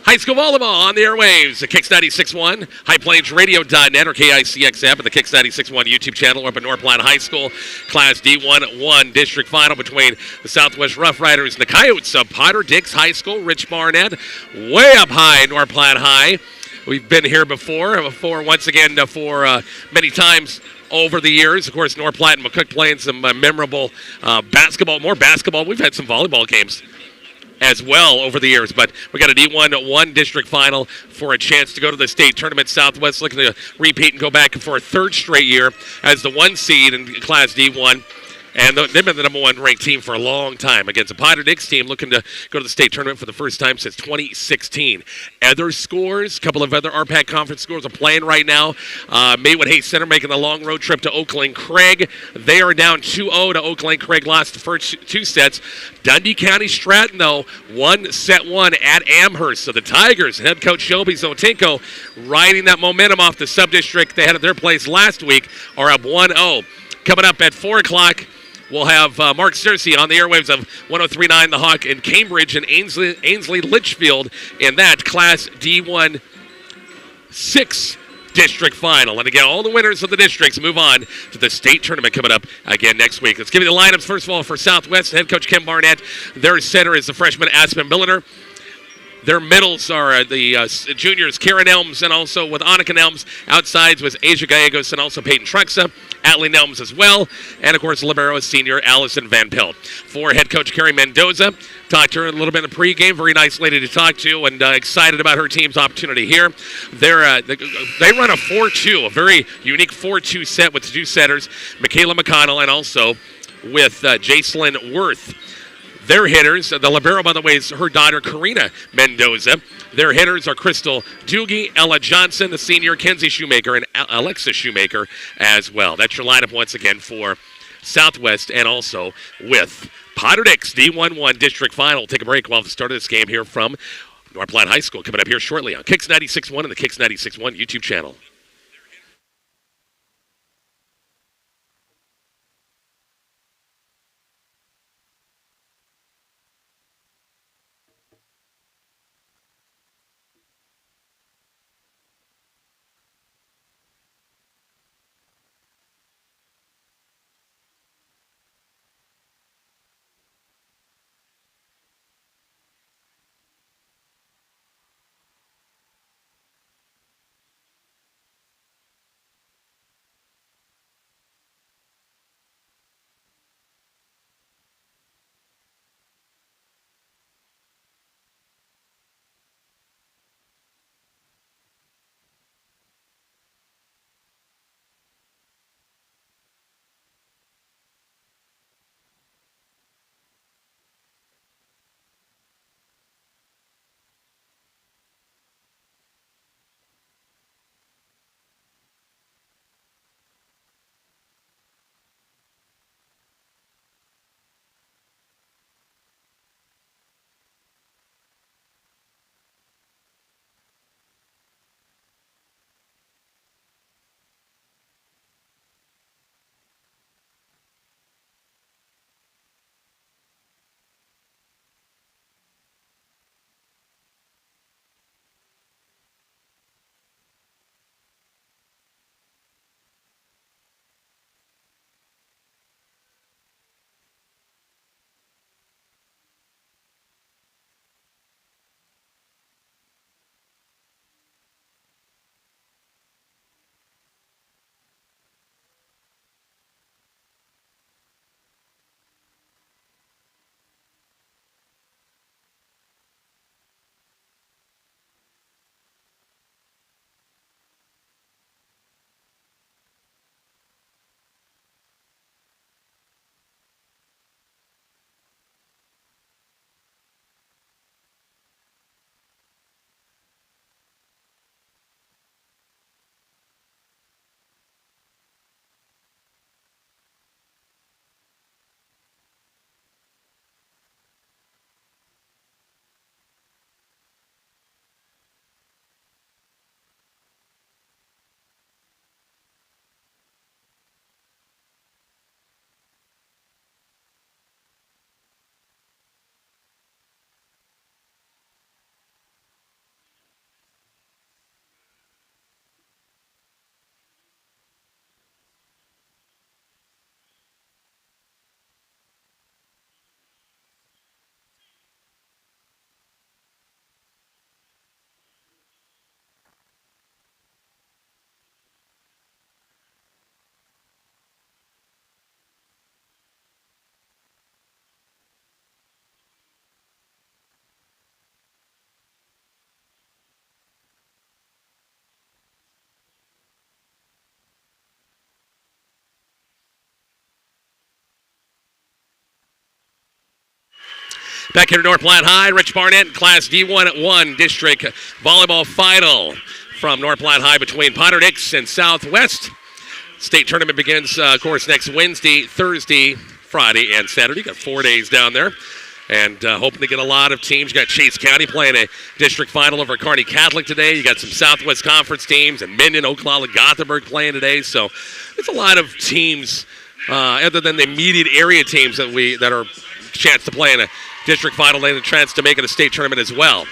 High school volleyball on the airwaves at Kicks 96.1, HighPlainsRadio.net or KICX app, and the Kicks 96.1 YouTube channel up at North Platte High School. Class D1-1 district final between the Southwest Rough Riders and the Coyotes of Potter Dix High School. Rich Barnett way up high, North Platte High. We've been here before once again for many times over the years. Of course, North Platte and McCook playing some memorable more basketball. We've had some volleyball games as well over the years, but we got a D1-1 district final for a chance to go to the state tournament. Southwest looking to repeat and go back for a third straight year as the 1 seed in Class D1. And they've been the number 1 ranked team for a long time against a Potter Dix team looking to go to the state tournament for the first time since 2016. Other scores, a couple of other RPAC conference scores are playing right now. Maywood Hayes Center making the long road trip to Oakland Craig. They are down 2-0 to Oakland Craig, lost the first 2 sets. Dundee County Stratton, though, won set 1 at Amherst. So the Tigers, head coach Shelby Zotinko, riding that momentum off the sub-district they had at their place last week, are up 1-0. Coming up at 4 o'clock, we'll have Mark Searcy on the airwaves of 103.9 The Hawk in Cambridge and Ainsley Litchfield in that Class D1 6 district final. And again, all the winners of the districts move on to the state tournament coming up again next week. Let's give you the lineups. First of all, for Southwest, head coach Kim Barnett. Their center is the freshman Aspen Milliner. Their middles are the juniors, Karen Elms, and also with Annika Elms. Outsides was Asia Gallegos and also Peyton Truxa. Atlee Elms as well. And, of course, libero is senior Allison Van Pelt. For head coach Carrie Mendoza, talked to her a little bit in the pregame. Very nice lady to talk to and excited about her team's opportunity here. They run a 4-2, a very unique 4-2 set with 2 setters, Michaela McConnell and also with Jacelyn Worth. Their hitters, the libero, by the way, is her daughter, Karina Mendoza. Their hitters are Crystal Doogie, Ella Johnson, the senior, Kenzie Shoemaker, and Alexa Shoemaker as well. That's your lineup once again for Southwest and also with Potter Dix D1-1 district final. Take a break while the start of this game here from North Platte High School. Coming up here shortly on Kicks 96.1 and the Kicks 96.1 YouTube channel. Back here at North Platte High, Rich Barnett, Class D1-1 District Volleyball Final from North Platte High between Potter Dix and Southwest. State tournament begins, of course, next Wednesday, Thursday, Friday, and Saturday. Got 4 days down there. And hoping to get a lot of teams. You got Chase County playing a district final over Kearney Catholic today. You got some Southwest Conference teams and Minden, Oklahoma, Gothenburg playing today. So it's a lot of teams, other than the immediate area teams that are chance to play in a district final. They have a chance to make it a state tournament as well.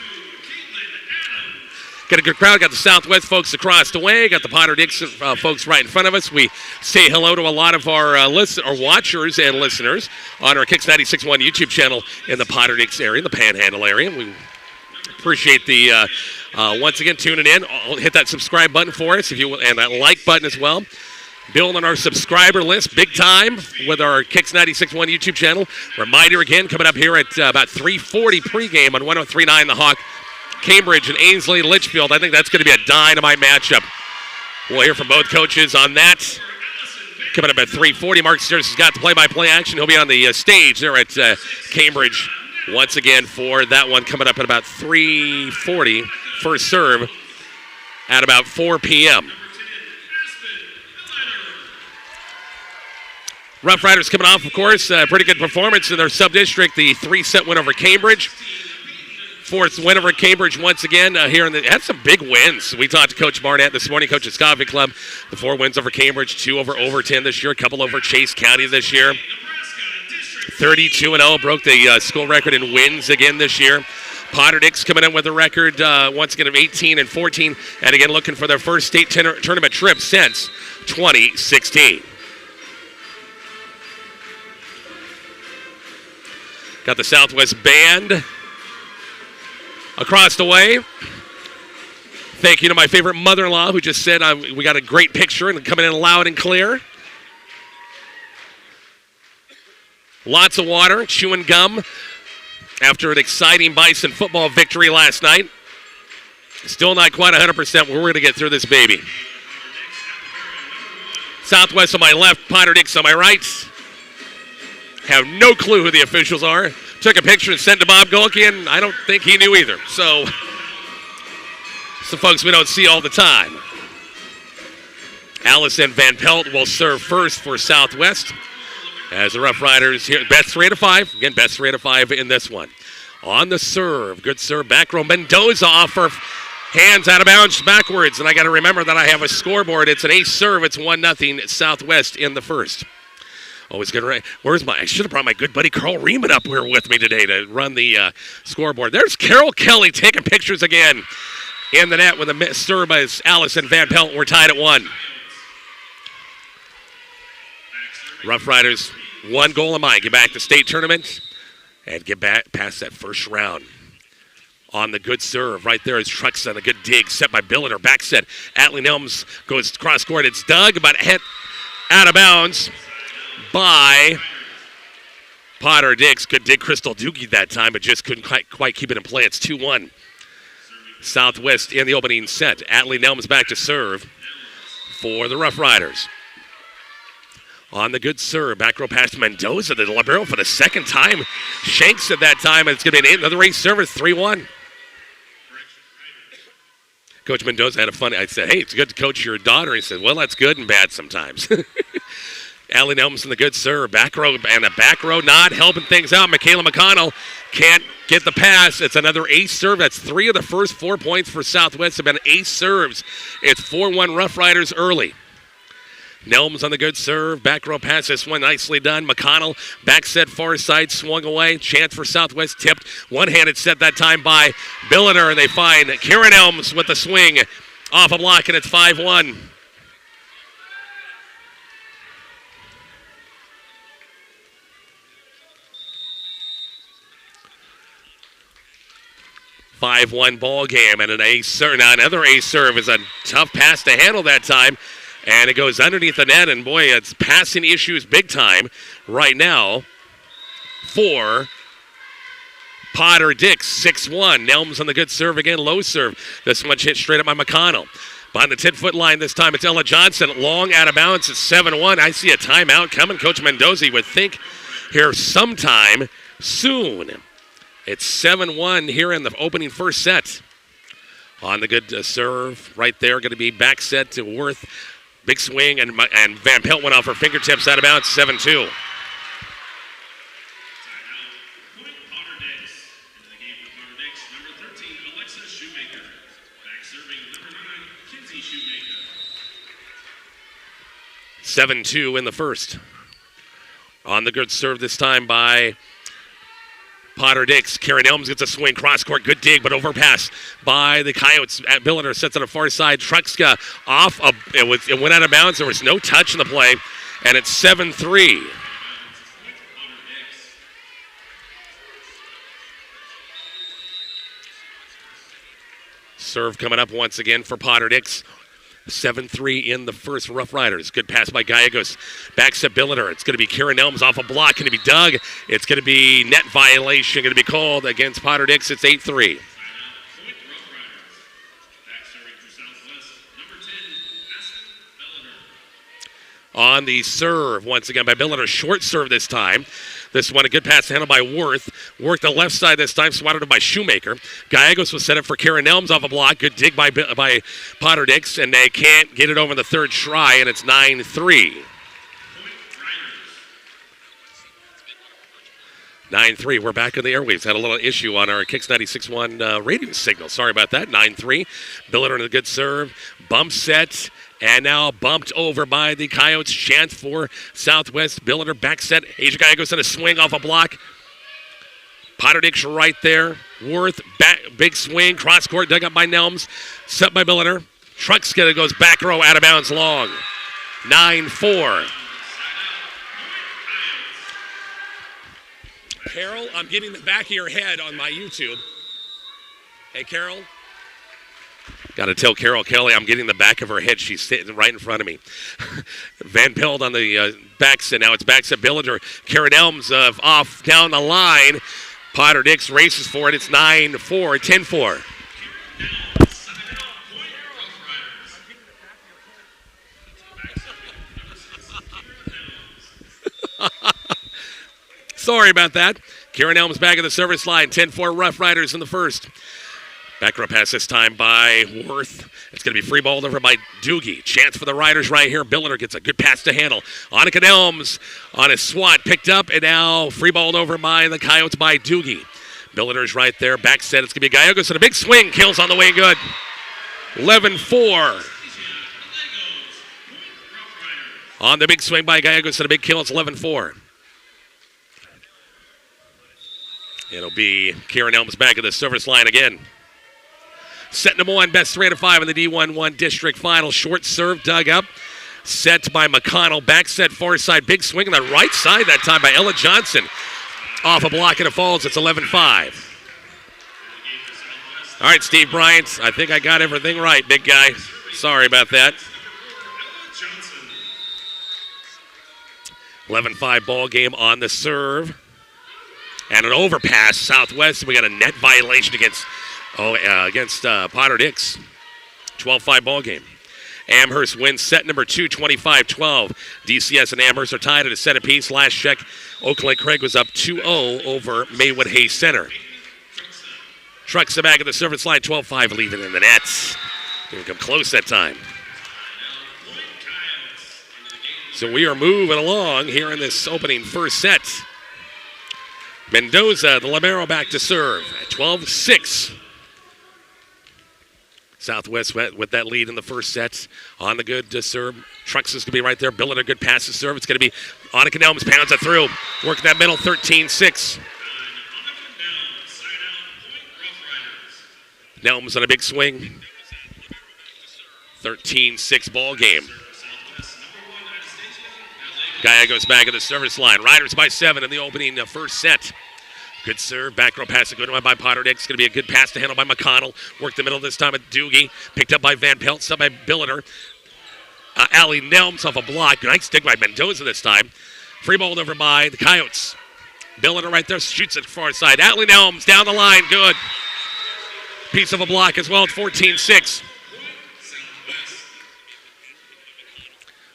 Got a good crowd. Got the Southwest folks across the way. Got the Potter Dixon folks right in front of us. We say hello to a lot of our watchers and listeners on our Kicks 96.1 YouTube channel in the Potter Dixon area, the Panhandle area. We appreciate the once again tuning in. Hit that subscribe button for us, if you will, and that like button as well. Building our subscriber list big time with our Kicks 96.1 YouTube channel. Reminder again, coming up here at about 3:40 pregame on 103.9 The Hawk. Cambridge and Ainsley Litchfield. I think that's going to be a dynamite matchup. We'll hear from both coaches on that. Coming up at 3:40, Mark Steers has got the play-by-play action. He'll be on the stage there at Cambridge once again for that one coming up at about 3:40. First serve at about 4 p.m. Rough Riders coming off, of course, a pretty good performance in their sub-district, the 3-set win over Cambridge. Fourth win over Cambridge once again here. Had some big wins. We talked to Coach Barnett this morning, Coach at Scotty Club. The 4 wins over Cambridge, 2 over Overton this year, a couple over Chase County this year. 32-0, broke the school record in wins again this year. Potter Dix coming in with a record once again of 18-14, and again looking for their first state tournament trip since 2016. Got the Southwest Band across the way. Thank you to my favorite mother-in-law who just said we got a great picture and coming in loud and clear. Lots of water, chewing gum after an exciting Bison football victory last night. Still not quite 100%. We're going to get through this baby. Southwest on my left, Potter Dix on my right. Have no clue who the officials are. Took a picture and sent to Bob Golke, and I don't think he knew either. So, some folks we don't see all the time. Allison Van Pelt will serve first for Southwest. As the Rough Riders here, best 3 out of 5. Again, best 3 out of 5 in this one. On the serve, good serve, back row. Mendoza off her hands out of bounds backwards. And I got to remember that I have a scoreboard. It's an ace serve. It's 1-0 Southwest in the first. Always good. I should have brought my good buddy Carl Riemann up here with me today to run the scoreboard. There's Carol Kelly taking pictures again in the net with a serve by Allison Van Pelt. We're tied at 1. Rough Riders, 1 goal in mind. Get back to state tournament and get back past that first round. On the good serve, right there is Truxton. A good dig set by Billiter. Back set. Atlee Nelms goes cross court. It's dug, but hit out of bounds by Potter Dix. Good dig Crystal Doogie that time, but just couldn't quite keep it in play. It's 2-1. Southwest in the opening set. Atlee Nelms back to serve for the Rough Riders. On the good serve, back row pass to Mendoza, the libero for the second time. Shanks at that time, and it's going to be another race service, 3-1. Coach Mendoza had a funny, I said, hey, it's good to coach your daughter. He said, well, that's good and bad sometimes. Allie Nelson, the good serve, back row, and a back row not helping things out. Michaela McConnell can't get the pass. It's another ace serve. That's 3 of the first 4 points for Southwest have been ace serves. It's 4-1 Rough Riders early. Nelms on the good serve. Back row pass. This one nicely done. McConnell back set far side. Swung away. Chance for Southwest. Tipped. One-handed set that time by Billiter. And they find Karen Elms with the swing off a block. And it's 5-1. Ball game. And an ace serve. Now another ace serve is a tough pass to handle that time. And it goes underneath the net, and boy, it's passing issues big time right now for Potter Dix. 6-1. Nelms on the good serve again, low serve. This one hit straight up by McConnell. Behind the 10-foot line this time, it's Ella Johnson. Long out of bounds. It's 7-1. I see a timeout coming. Coach Mendoza would think here sometime soon. It's 7-1 here in the opening first set. On the good serve right there, going to be back set to Worth. Big swing, and Van Pelt went off her fingertips out of bounds, 7-2. Seven 2 in the first. On the good serve this time by Potter Dix. Karen Elms gets a swing, cross court, good dig, but overpass by the Coyotes. Billiter sets on the far side. Truxka off. It went out of bounds. There was no touch in the play, and it's 7-3. Serve coming up once again for Potter Dix. 7-3 in the first. Rough Riders. Good pass by Gallegos. Back set Billiter. It's going to be Karen Elms off a block. Going to be dug. It's going to be net violation. Going to be called against Potter Dix. It's 8-3. On the serve, once again by Billiter. Short serve this time. This one, a good pass handled by Worth. Worth the left side this time, swatted by Shoemaker. Gallegos was set up for Karen Elms off a block. Good dig by Potter Dix, and they can't get it over the third try, and it's 9-3. 9-3. We're back on the airwaves. Had a little issue on our Kicks 96.1 radio signal. Sorry about that. 9-3. Billiter on a good serve. Bump set. And now bumped over by the Coyotes. Chance for Southwest. Billiter back set. Asia Gallegos on a swing off a block. Potter Dix right there. Worth, back, big swing. Cross court dug up by Nelms. Set by Billiter. Truxka goes back row out of bounds long. 9-4. Carol, I'm getting the back of your head on my YouTube. Hey, Carol. Got to tell Carol Kelly I'm getting the back of her head. She's sitting right in front of me. Van Pelt on the back set. Now it's back set Billiter. Karen Elms off down the line. Potter Dix races for it. It's 9-4, 10-4. Sorry about that. Karen Elms back at the service line. 10-4 Rough Riders in the first. Back row pass this time by Worth. It's going to be free balled over by Doogie. Chance for the Riders right here. Billiter gets a good pass to handle. Annika Elms on a swat. Picked up and now free balled over by the Coyotes by Doogie. Billiter's right there. Back set. It's going to be Gallegos and a big swing. Kills on the way good. 11-4. On the big swing by Gallegos and a big kill. It's 11-4. It'll be Karen Elms back at the service line again. Set number one, best 3 out of 5 in the D1-1 district final. Short serve dug up. Set by McConnell. Back set far side. Big swing on the right side that time by Ella Johnson. Off a block and it falls. It's 11-5. All right, Steve Bryant. I think I got everything right, big guy. Sorry about that. 11-5 ball game on the serve. And an overpass. Southwest. We got a net violation against Potter Dix. 12-5 ball game. Amherst wins set number 2, 25-12. DCS and Amherst are tied at a set apiece. Last check, Oakland Craig was up 2-0 over Maywood Hayes Center. Trucks the back of the service line, 12-5 leaving in the nets. Didn't come close that time. So we are moving along here in this opening first set. Mendoza, the libero, back to serve at 12-6. Southwest with that lead in the first set. On the good serve. Trucks is going to be right there. Billiter, a good pass to serve. It's going to be Annika Nelms pounds it through. Working that middle, 13-6. Nelms on a big swing. 13-6 ball game. Gallegos back at the service line. Riders by 7 in the opening first set. Good serve, back row pass, a good one by Potter Dix. Going to be a good pass to handle by McConnell. Worked the middle this time at Doogie. Picked up by Van Pelt, sub by Billiter. Allie Nelms off a block. Nice stick by Mendoza this time. Free balled over by the Coyotes. Billiter right there, shoots it far side. Allie Nelms down the line, good. Piece of a block as well, 14-6.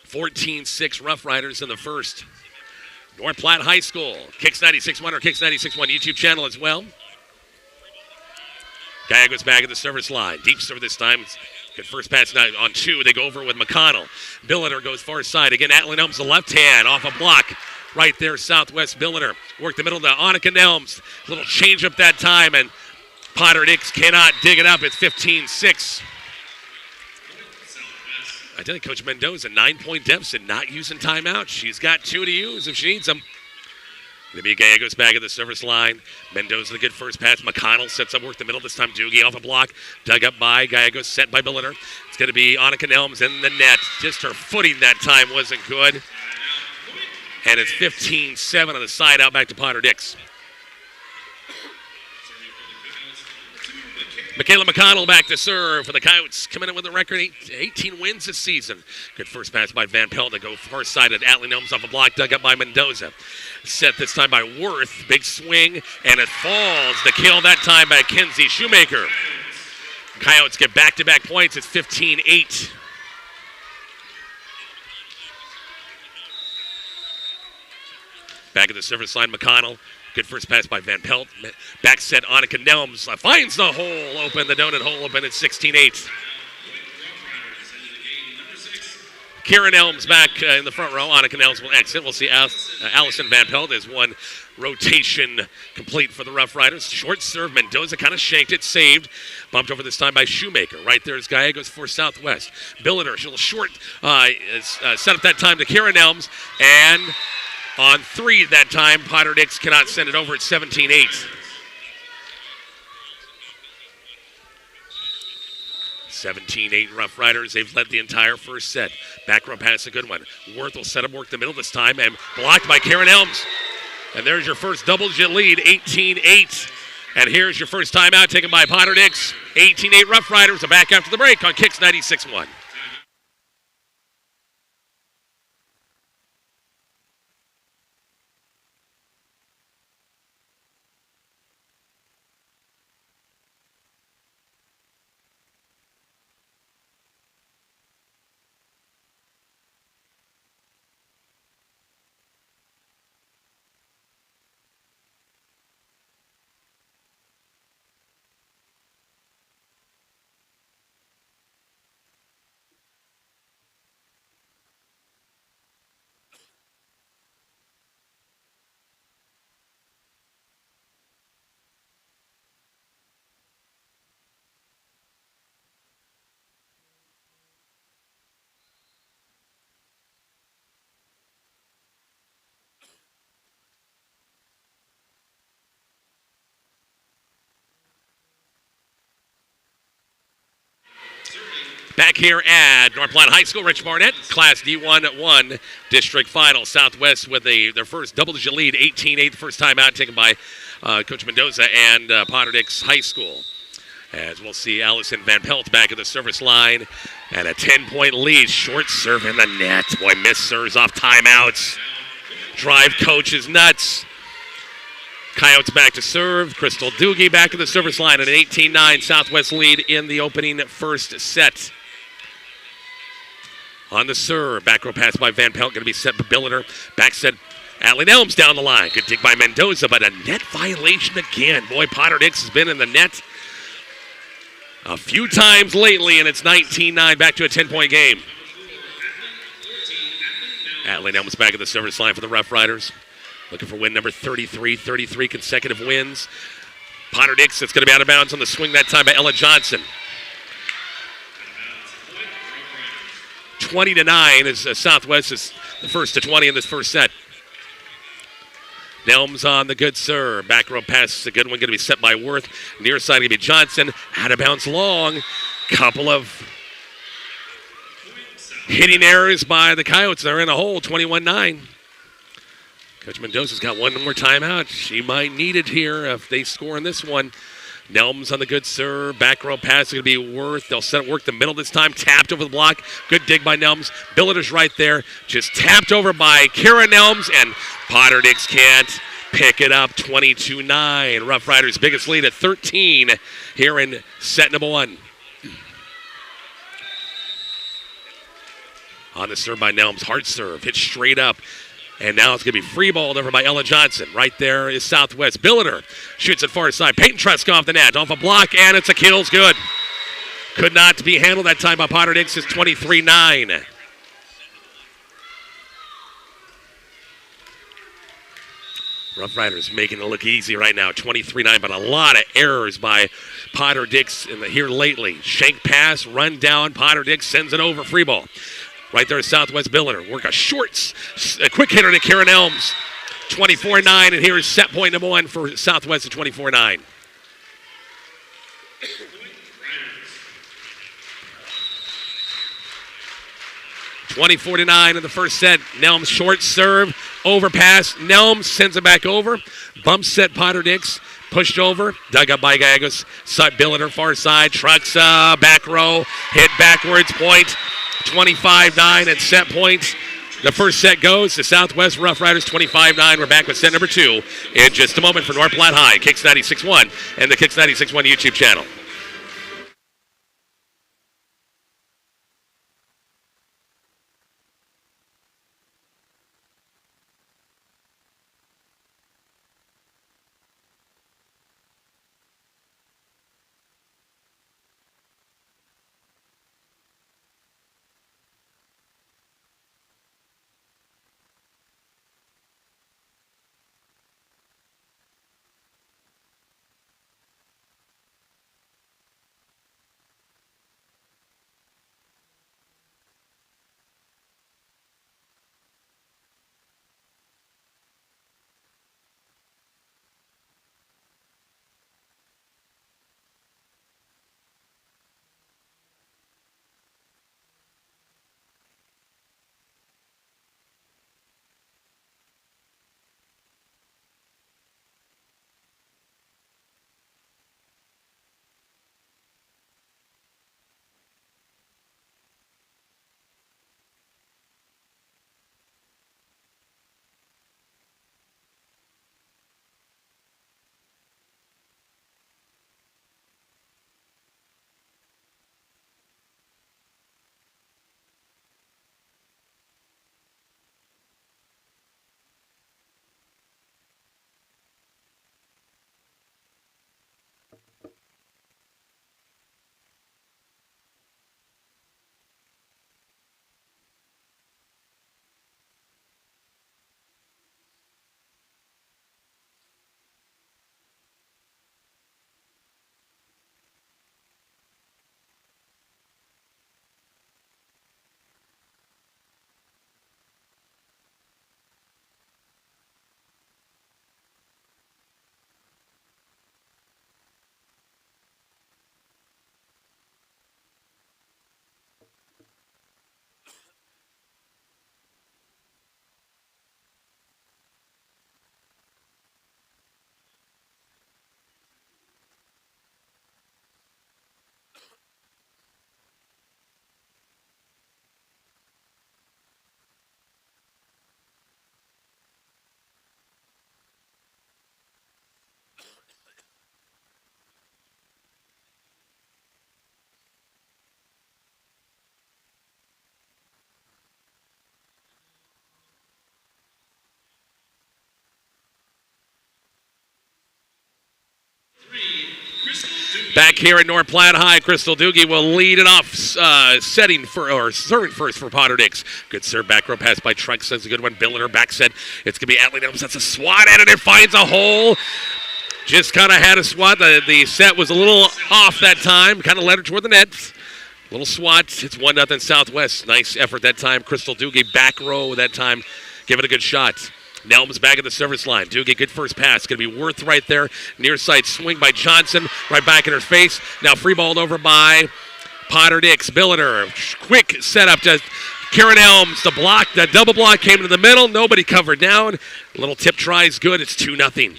14-6 Rough Riders in the first. North Platte High School, Kicks 96.1 or Kicks 96.1 YouTube channel as well. Gallegos back at the service line. Deep serve this time. Good first pass now on 2. They go over with McConnell. Billiter goes far side. Again, Atlin Elms the left hand off a block. Right there, Southwest Billiter. Work the middle to Annika Nelms. Little change up that time, and Potter Dix cannot dig it up. It's 15-6. I tell you, Coach Mendoza, 9-point deficit, not using timeout. She's got 2 to use if she needs them. Going to be Gallegos back at the service line. Mendoza, the good first pass. McConnell sets up work the middle. This time Doogie off a block. Dug up by Gallegos, set by Billiter. It's going to be Annika Nelms in the net. Just her footing that time wasn't good. And it's 15-7 on the side out back to Potter Dix. Michaela McConnell back to serve for the Coyotes, coming in with a record 18 wins this season. Good first pass by Van Pelt to go far side at Atlin Elms off a block, dug up by Mendoza. Set this time by Worth, big swing, and it falls. The kill that time by Kenzie Shoemaker. Coyotes get back-to-back points. It's 15-8. Back at the service line, McConnell. Good first pass by Van Pelt. Back set, Annika Nelms finds the hole open, the donut hole open at 16-8. Karen Elms back in the front row. Annika Nelms will exit. We'll see Allison Van Pelt as one rotation complete for the Rough Riders. Short serve. Mendoza kind of shanked it, saved. Bumped over this time by Shoemaker. Right there is Gallegos for Southwest. Billiter, she'll short set up that time to Karen Elms, and on 3 that time, Potter Dix cannot send it over at 17-8. 17-8 Rough Riders. They've led the entire first set. Back row pass, a good one. Worth will set up work the middle this time and blocked by Karen Elms. And there's your first double-digit lead, 18-8. And here's your first timeout taken by Potter Dix. 18-8 Rough Riders are back after the break on Kicks 96.1. Back here at North Platte High School, Rich Barnett, Class D1-1 district final. Southwest with their first double-digit lead, 18-8, the first time out taken by Coach Mendoza and Potter Dix High School. As we'll see Allison Van Pelt back at the service line, and a 10-point lead. Short serve in the net. Boy, missed serves off timeouts. Drive coach is nuts. Coyotes back to serve. Crystal Doogie back at the service line, and an 18-9 Southwest lead in the opening first set. On the serve, back row pass by Van Pelt, going to be set by Billiter. Back set, Atlin Elms down the line. Good dig by Mendoza, but a net violation again. Boy, Potter Dix has been in the net a few times lately, and it's 19-9, back to a 10-point game. Atlin Elms back at the service line for the Rough Riders. Looking for win number 33 consecutive wins. Potter Dix, it's going to be out of bounds on the swing that time by Ella Johnson. 20-9 as Southwest is the first to 20 in this first set. Nelms on the good serve. Back row pass, a good one, going to be set by Worth. Near side going to be Johnson. Out of bounds long. Couple of hitting errors by the Coyotes. They're in a hole, 21-9. Coach Mendoza's got one more timeout. She might need it here if they score in this one. Nelms on the good serve. Back row pass is going to be Worth. They'll set it work the middle this time. Tapped over the block. Good dig by Nelms. Billiter's right there. Just tapped over by Kara Nelms, and Potter Dix can't pick it up. 22-9. Rough Riders' biggest lead at 13 here in set number 1. On the serve by Nelms. Hard serve. Hit straight up. And now it's going to be free balled over by Ella Johnson. Right there is Southwest. Billiter shoots it far side. Peyton Tresk off the net. Off a block, and it's a kill's good. Could not be handled that time by Potter Dix. It's 23-9. Rough Riders making it look easy right now. 23-9, but a lot of errors by Potter Dix here lately. Shank pass, run down. Potter Dix sends it over. Free ball. Right there is Southwest Billiter. Work a quick hitter to Karen Elms. 24-9, and here is set point number 1 for Southwest at 24-9. (24-9) in the first set. Nelms short serve, overpass. Nelms sends it back over. Bump set Potter Dix. Pushed over, dug up by Gallegos. Billiter far side, trucks back row, hit backwards, point. 25-9 at set points. The first set goes to Southwest Rough Riders 25-9. We're back with set number 2 in just a moment for North Platte High, Kicks 96.1 and the Kicks 96.1 YouTube channel. Back here at North Platte High, Crystal Doogie will lead it off, serving first for Potter Dix. Good serve, back row pass by Trunks. That's a good one. Billiter back set. It's going to be Atlee Nelms. That's a swat at it. It finds a hole. Just kind of had a swat. The set was a little off that time. Kind of led her toward the net. Little swat. It's 1-0 Southwest. Nice effort that time. Crystal Doogie back row that time. Give it a good shot. Nelms back at the service line. Doogie, good first pass. Going to be Worth right there. Near side swing by Johnson. Right back in her face. Now free balled over by Potter Dix. Billiter. Quick setup to Karen Elms. The double block came into the middle. Nobody covered down. Little tip try is good. It's 2-0.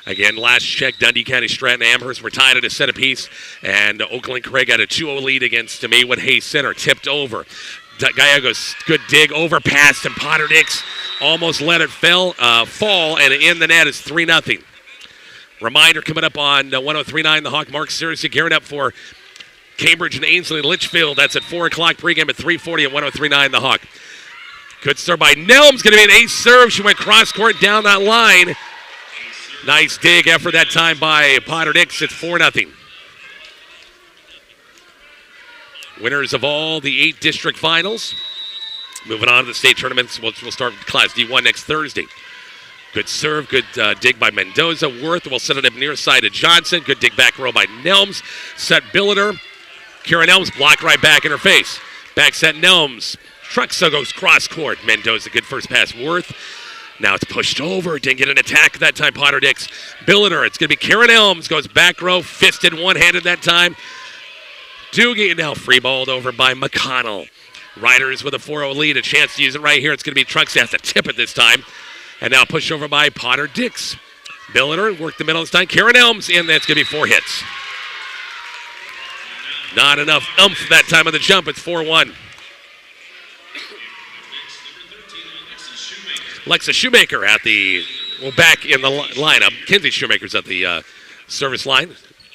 Again, last check, Dundee County Stratton Amherst were tied at a set apiece. And Oakland Craig had a 2-0 lead against Maywood Hayes Center. Tipped over. Gallegos, good dig, overpassed, and Potter Dix almost let it fall, and in the net is 3-0. Reminder coming up on 103.9 The Hawk. Mark Searcy gearing up for Cambridge and Ainsley Litchfield. That's at 4 o'clock. Pregame at 3:40 at 103.9 The Hawk. Good serve by Nelms. Going to be an ace serve. She went cross-court down that line. Nice dig effort that time by Potter Dix. It's 4-0. Winners of all the 8 district finals. Moving on to the state tournaments. We'll start Class D1 next Thursday. Good serve, good dig by Mendoza. Worth will set it up near side to Johnson. Good dig back row by Nelms. Set Billiter. Karen Nelms blocked right back in her face. Back set Nelms. Truxa goes cross court. Mendoza, good first pass. Worth. Now it's pushed over. Didn't get an attack that time, Potter Dix. Billiter. It's going to be Karen Elms. Goes back row. Fisted one-handed that time. Doogie now free-balled over by McConnell. Riders with a 4-0 lead. A chance to use it right here. It's going to be Truxa. Has to tip it this time. And now push over by Potter Dix. Billiter worked the middle this time. Karen Elms, and that's going to be 4 hits. Not enough oomph that time of the jump. It's 4-1. Lexa Shoemaker back in the lineup. Kinsey Shoemaker's at the service line.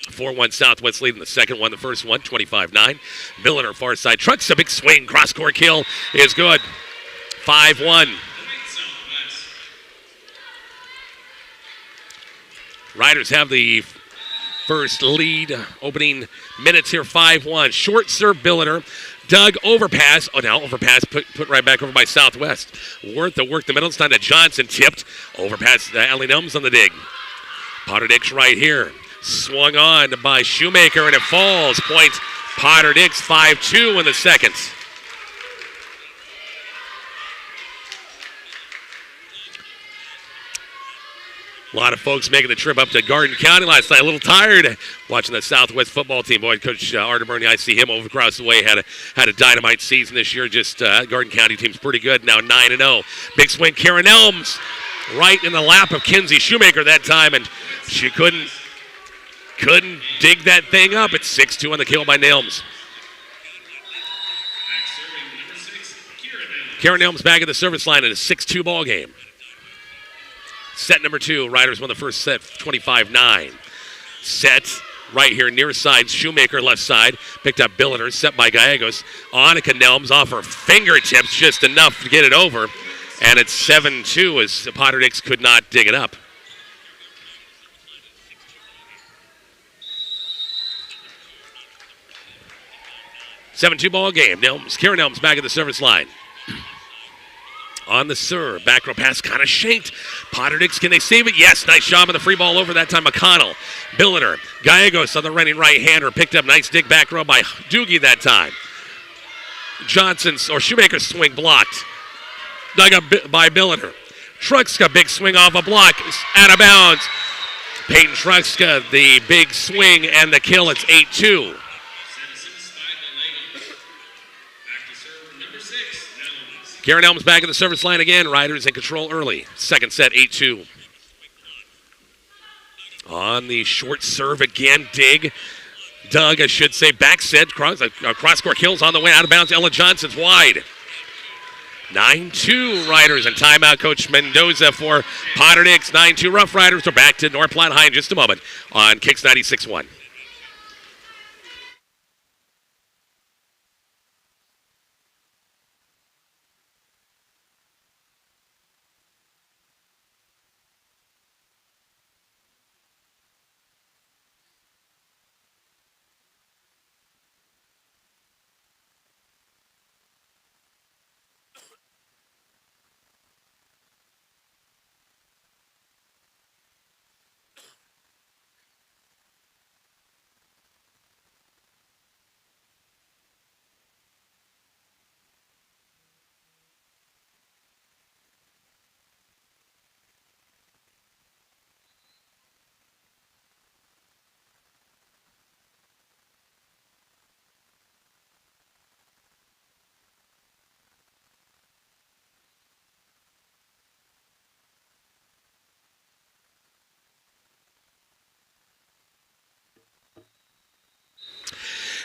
4-1 Southwest lead in the second one. The first one, 25-9. Billiter far side. Trucks a big swing. Cross-court kill is good. 5-1. Riders have the first lead. Opening minutes here, 5-1. Short serve Billiter. Doug overpass. Oh, now overpass put right back over by Southwest. Worth to work the middle. It's time to Johnson. Tipped. Overpass Allie Nelms on the dig. Potter Dix right here. Swung on by Shoemaker, and it falls. Point Potter Dix, 5-2 in the second. A lot of folks making the trip up to Garden County last night. A little tired watching the Southwest football team. Boy, Coach Arterburn, I see him over across the way. Had a dynamite season this year. Just Garden County team's pretty good. Now 9-0. Big swing, Karen Elms, right in the lap of Kinsey Shoemaker that time, and she couldn't dig that thing up. It's 6-2 on the kill by Nelms. Karen Elms back at the service line in a 6-2 ball game. Set number 2, Riders won the first set, 25-9. Set right here near side, Shoemaker left side. Picked up Billiter, set by Gallegos. Annika Nelms off her fingertips, just enough to get it over. And it's 7-2 as Potter Dix could not dig it up. Seven-2 ball game. Karen Elms back at the service line. On the serve. Back row pass kind of shanked. Potter Dix, can they save it? Yes, nice job on the free ball over that time. McConnell. Billiter. Gallegos on the running right-hander. Picked up nice dig back row by Doogie that time. Shoemaker's swing blocked. Dug up by Billiter. Truxka, big swing off a block. Out of bounds. Peyton Truxka, the big swing and the kill. It's 8-2. Karen Elms back at the service line again. Riders in control early. Second set, 8-2. On the short serve again, dig. Doug, I should say, back set. Cross-court kills on the way out of bounds. Ella Johnson's wide. 9-2 Riders, and timeout Coach Mendoza for Potter Dix. 9-2 Rough Riders. We're back to North Platte High in just a moment on Kicks 96.1.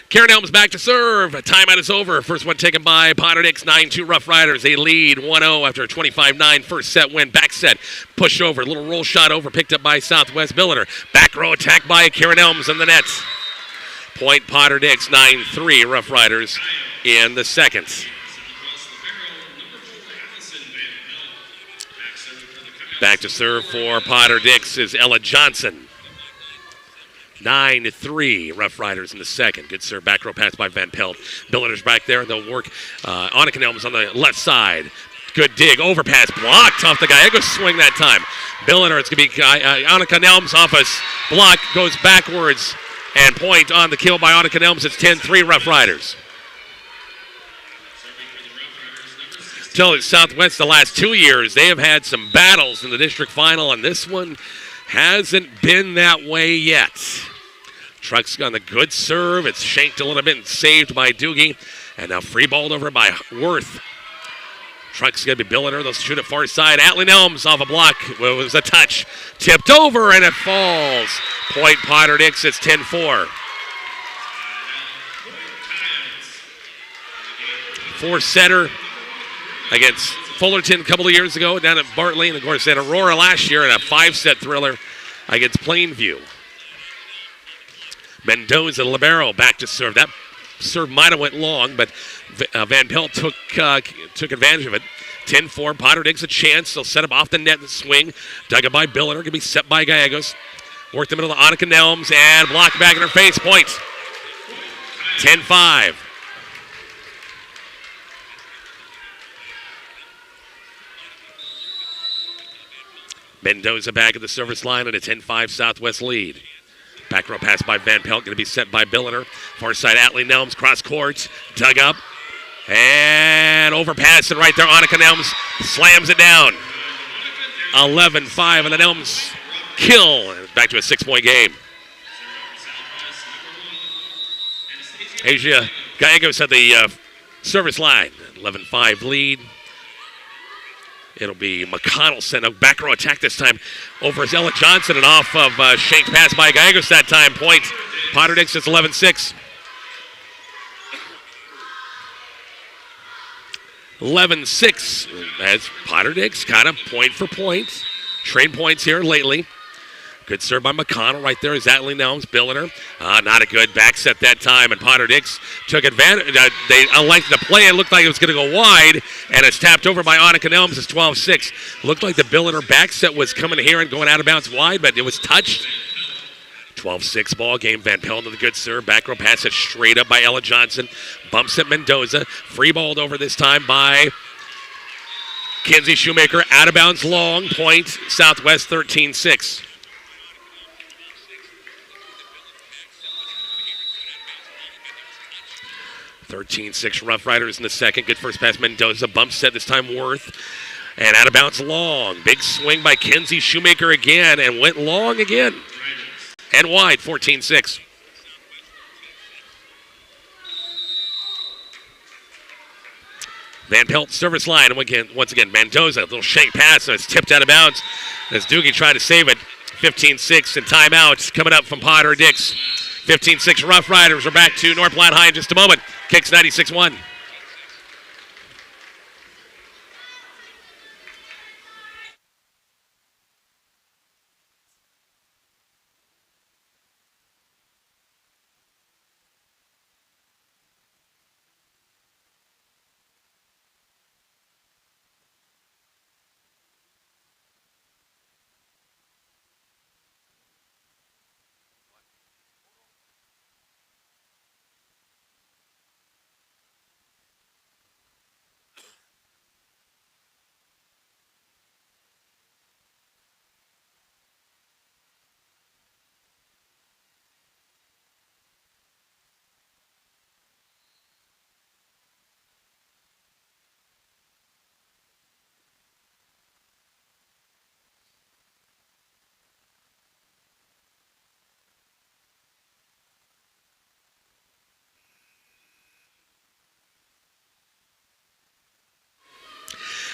Karen Elms back to serve. Timeout is over. First one taken by Potter Dix. 9-2 Rough Riders. They lead 1-0 after a 25-9 first set win. Back set. Push over. Little roll shot over. Picked up by Southwest Billiter. Back row attack by Karen Elms in the net. Point Potter Dix. 9-3 Rough Riders in the second. Back to serve for Potter Dix is Ella Johnson. 9-3, Rough Riders in the second. Good serve, back row pass by Van Pelt. Billinger's back there. They'll work. Annika Nelms on the left side. Good dig, overpass, blocked off the Gallegos swing that time. Billiner, it's going to be Annika Nelms off a block, goes backwards, and point on the kill by Annika Nelms. It's 10-3, Rough Riders. Tell it, Southwest the last 2 years, they have had some battles in the district final, and this one hasn't been that way yet. Truck's on the good serve. It's shanked a little bit and saved by Doogie. And now free balled over by Worth. Truck's going to be Billiner. They'll shoot it far side. Atlee Nelms off a block. Well, it was a touch. Tipped over and it falls. Point Potter Dix. It's 10-4. Four-setter against Fullerton a couple of years ago down at Bartley. And, of course, at Aurora last year in a 5-set thriller against Plainview. Mendoza, libero, back to serve. That serve might have went long, but Van Pelt took advantage of it. 10-4, Potter Dix a chance. They'll set him off the net and swing. Dug up by Billiner, going to be set by Gallegos. Work the middle of Annika Nelms and block back in her face. Point. 10-5. Mendoza back at the service line at a 10-5 Southwest lead. Back row pass by Van Pelt, going to be set by Billiner. Far side, Atlee Nelms, cross court, dug up, and overpass it right there. Annika Nelms slams it down. 11-5, and the Nelms kill. Back to a 6-point game. Asia Gallegos at the service line. 11-5 lead. It'll be McConnell sent a back row attack this time over Ella Johnson and off of shanked pass by Gallegos that time. Point Potter Dix, it's 11-6. 11-6 as Potter Dix kind of point for point. Trade points here lately. Good serve by McConnell right there is Atlee Nelms. Billiner. Not a good back set that time, and Potter Dix took advantage. They elected to play. It looked like it was going to go wide, and it's tapped over by Annika Nelms. It's 12-6. Looked like the Billiner back set was coming here and going out of bounds wide, but it was touched. 12-6 ball game. Van Pelt with a good serve. Back row pass it straight up by Ella Johnson. Bumps at Mendoza. Free balled over this time by Kinsey Shoemaker. Out of bounds long. Point Southwest 13-6. 13-6 Rough Riders in the second. Good first pass, Mendoza. Bump set this time, Worth. And out of bounds long. Big swing by Kinsey Shoemaker again and went long again. And wide, 14-6. Van Pelt service line. And once again, Mendoza, a little shank pass, and it's tipped out of bounds as Doogie tried to save it. 15-6 and timeout coming up from Potter Dix. 15-6 Rough Riders. We're back to North Platte High in just a moment. Kicks 96-1.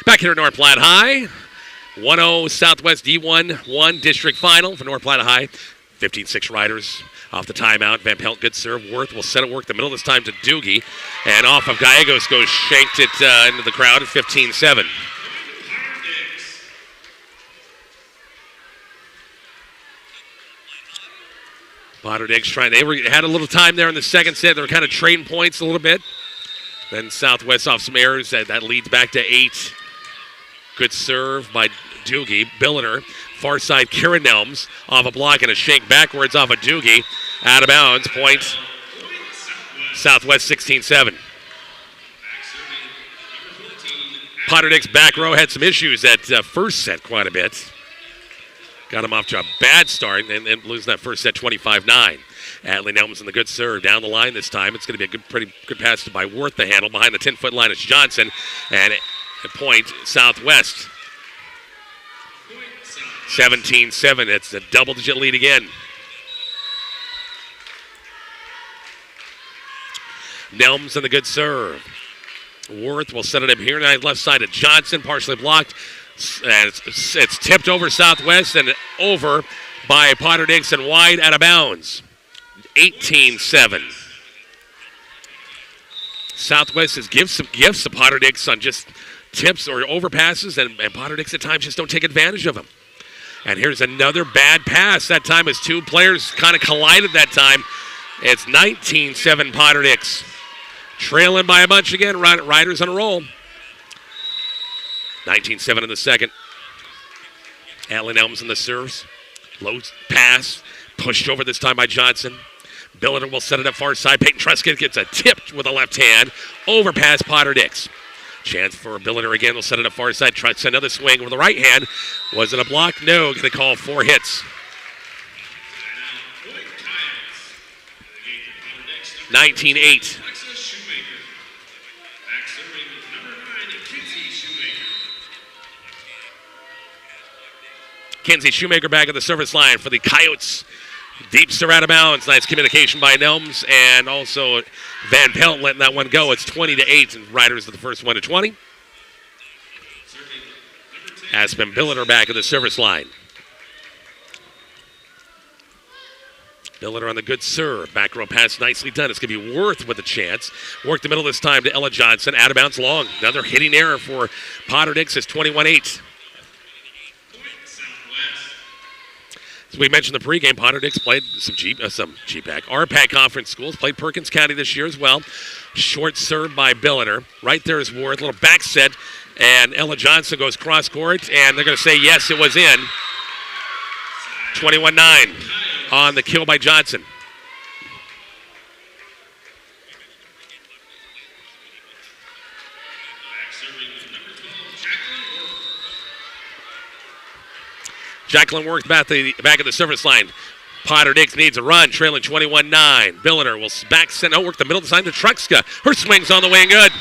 Back here at North Platte High, 1-0 Southwest D1-1 district final for North Platte High. 15-6 Riders off the timeout. Van Pelt, good serve. Worth will set it work the middle this time to Doogie. And off of Gallegos goes shanked it into the crowd at 15-7. Potter Dix trying. They had a little time there in the second set. They were kind of trading points a little bit. Then Southwest off some errors. That leads back to 8. Good serve by Doogie. Billiter, far side, Karen Nelms off a block and a shake backwards off of Doogie. Out of bounds, point Southwest 16-7. Potterdick's back row had some issues at first set quite a bit. Got him off to a bad start and losing that first set 25-9. Adley Nelms in the good serve down the line this time. It's going to be a pretty good pass by Worth the handle. Behind the 10-foot line is Johnson. And at point Southwest 17-7. It's a double-digit lead again. Nelms in the good serve. Worth will set it up here. Now left side to Johnson, partially blocked. And it's tipped over Southwest and over by Potter Dixon, wide out of bounds. 18-7. Southwest has gives some gifts to Potter Dixon on just tips or overpasses, and Potter Dixon at times just don't take advantage of them. And here's another bad pass. That time as two players kind of collided that time. It's 19-7 Potter Dix. Trailing by a bunch again. Riders on a roll. 19-7 in the second. Adley Nelms in the serves. Low pass. Pushed over this time by Johnson. Billiter will set it up far side. Peyton Truscott gets a tip with a left hand. Overpass Potter Dix. Chance for Billiter again. Will set it up far side. Tries another swing with the right hand. Was it a block? No. Going to call 4 hits. 19-8. Kinsey Shoemaker back at the service line for the Coyotes. Deep serve out of bounds. Nice communication by Nelms and also Van Pelt letting that one go. It's 20-8 and Riders are the first one to 20. Aspen Billiter back at the service line. Billiter on the good serve. Back row pass nicely done. It's going to be Worth with a chance. Work the middle this time to Ella Johnson. Out of bounds long. Another hitting error for Potter Dix. It's 21-8. As we mentioned the pregame, Potter Dix played some GPAC, RPAC conference schools, played Perkins County this year as well. Short serve by Billiter. Right there is Worth, little back set, and Ella Johnson goes cross court, and they're going to say yes, it was in. 21-9 on the kill by Johnson. Jacqueline Worth back at the service line. Potter Dix needs a run, trailing 21-9. Billiter will back send work the middle of the time to Truxka. Her swing's on the way and good.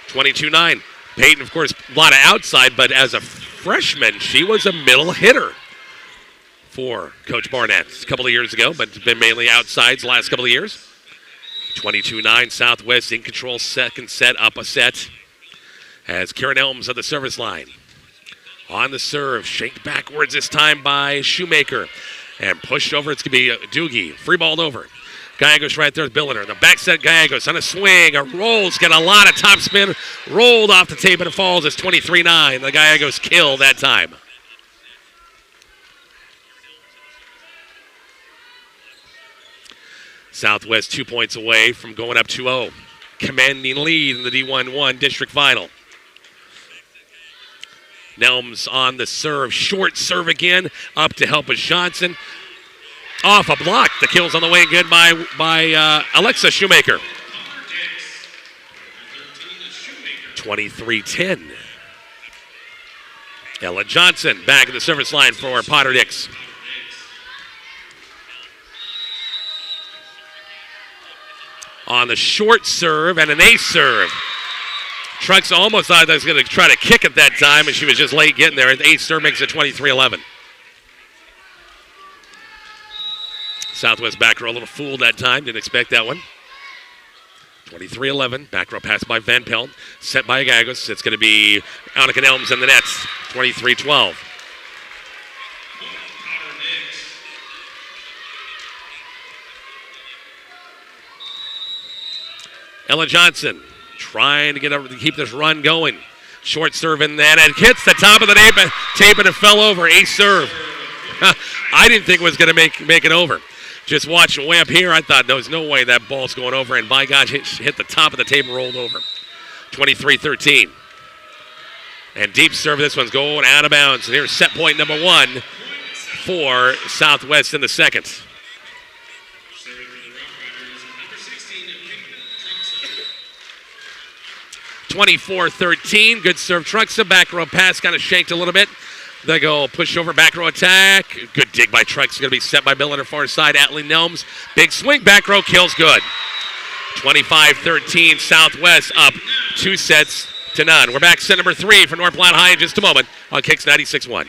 22-9. Peyton, of course, a lot of outside, but as a freshman, she was a middle hitter for Coach Barnett a couple of years ago, but been mainly outsides the last couple of years. 22-9, Southwest in control, second set, up a set. As Karen Elms at the service line. On the serve, shaked backwards this time by Shoemaker. And pushed over, it's going to be Doogie. Free balled over. Gallegos right there with Billiter. The back set, Gallegos on a swing. A roll's got a lot of topspin. Rolled off the tape and it falls. It's 23-9. The Gallegos kill that time. Southwest 2 points away from going up 2-0. Commanding lead in the D1-1 district final. Nelms on the serve. Short serve again. Up to help us Johnson. Off a block. The kill's on the way. Good by Alexa Shoemaker. 23-10. Ella Johnson back at the service line for Potter Dix. On the short serve and an ace serve. Trucks almost thought that was going to try to kick it that time, and she was just late getting there. The ace serve makes it 23-11. Southwest back row a little fooled that time. Didn't expect that one. 23-11. Back row pass by Van Pelt. Set by Gallegos. It's going to be Annika Nelms in the nets. 23-12. Ella Johnson trying to keep this run going. Short serve in that, and hits the top of the tape and it fell over. Ace serve. I didn't think it was going to make it over. Just watching way up here, I thought there was no way that ball's going over, and by God, hit the top of the tape and rolled over. 23-13. And deep serve, this one's going out of bounds. And here's set point number 1 for Southwest in the second. 24-13. Good serve, Truxa. Back row pass kind of shanked a little bit. They go push over, back row attack. Good dig by Truxa. Going to be set by Bill on her far side. Atlee Nelms. Big swing, back row kills good. 25-13. Southwest up 2-0. We're back set number 3 for North Platte High in just a moment on Kicks 96.1.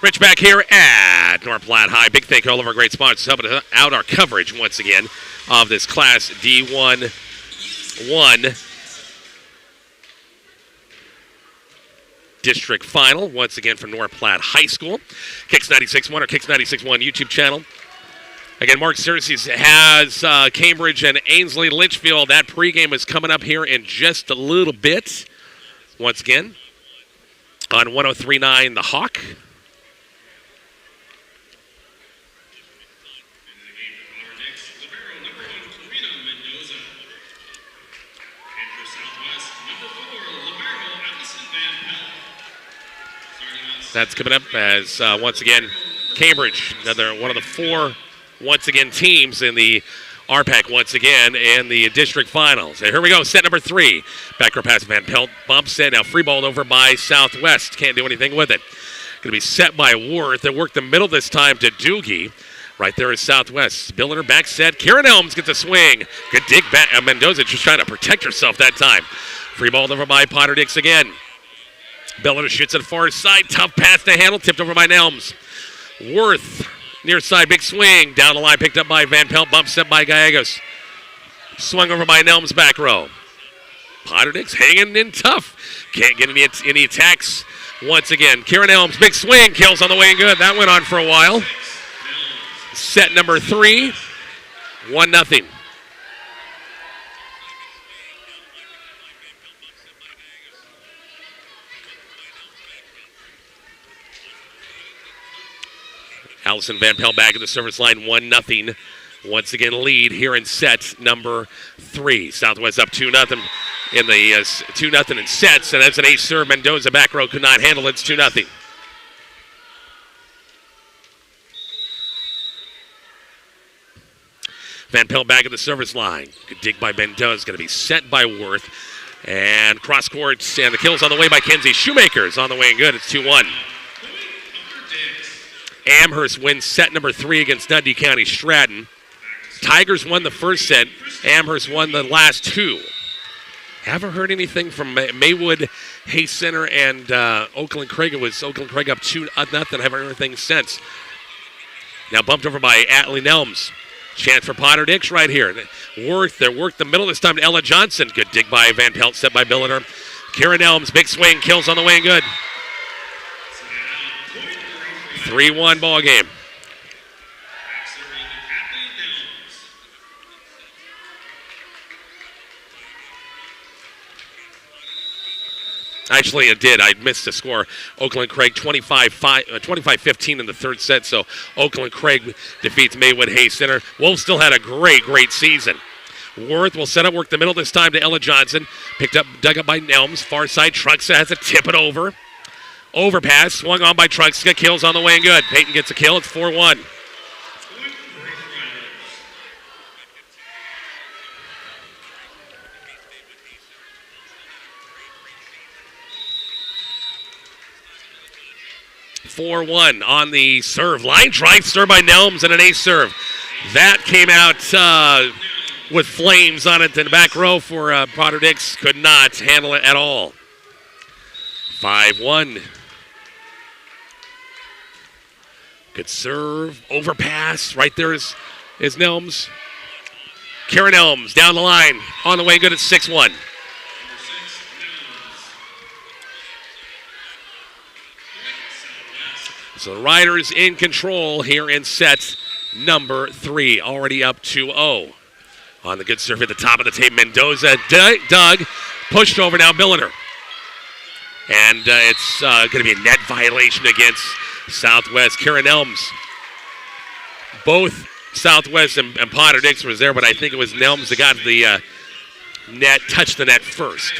Rich back here at North Platte High. Big thank you to all of our great sponsors helping out our coverage once again of this Class D1-1 district final. Once again from North Platte High School. Kicks 96.1 or Kicks 96.1 YouTube channel. Again, Mark Searcy has Cambridge and Ainsley Litchfield. That pregame is coming up here in just a little bit. Once again on 103.9 The Hawk. That's coming up as, once again, Cambridge, another one of the 4, once again, teams in the RPAC, once again, and the district finals. And here we go, set number 3. Back row pass, Van Pelt bumps it. Now free ball over by Southwest. Can't do anything with it. Going to be set by Worth. They work the middle this time to Doogie. Right there is Southwest. Bill in her back set. Karen Elms gets a swing. Good dig back. Mendoza just trying to protect herself that time. Free ball over by Potter Dix again. Belliner shoots at the far side. Tough pass to handle. Tipped over by Nelms. Worth. Near side. Big swing. Down the line. Picked up by Van Pelt. Bump set by Gallegos. Swung over by Nelms back row. Potterdix hanging in tough. Can't get any attacks once again. Kieran Elms. Big swing. Kills on the way and good. That went on for a while. Set number 3. 1-0. Allison Van Pelt back at the service line, 1-0. Once again, lead here in set number 3. Southwest up 2-0 in the 2-0 in sets, and that's an ace serve. Mendoza back row could not handle it. It's 2-0. Van Pelt back at the service line. Good dig by Mendoza. Going to be set by Worth. And cross courts, and the kills on the way by Kenzie. Shoemaker's on the way and good. It's 2-1. Amherst wins set number 3 against Dundee County Stratton. Tigers won the first set. Amherst won the last 2. Haven't heard anything from Maywood Hayes Center and Oakland Craig. It was Oakland Craig up 2-0. Haven't heard anything since. Now bumped over by Atlee Nelms. Chance for Potter Dix right here. Worth the middle this time to Ella Johnson. Good dig by Van Pelt, set by Billiter. Kieran Elms, big swing, kills on the way and good. 3-1 ball game. Actually, it did. I missed the score. Oakland Craig 25-15 in the third set. So Oakland Craig defeats Maywood Hayes Center. Wolves still had a great season. Worth will set up, work the middle this time to Ella Johnson. Dug up by Nelms. Far side, Truxa has to tip it over. Overpass, swung on by Truxa. Kills on the way and good. Peyton gets a kill. It's 4-1. On the serve. Line drive, serve by Nelms and an ace serve. That came out with flames on it in the back row for Potter Dix. Could not handle it at all. 5-1. Good serve. Overpass. Right there is Nelms. Karen Elms down the line. On the way good at 6-1. So the Riders in control here in set number 3. Already up 2-0. On the good serve at the top of the tape, Mendoza dug. Pushed over now, Billiter. And it's going to be a net violation against Southwest. Karen Elms. Both Southwest and Potter Dix was there, but I think it was Nelms that got the net, touched the net first.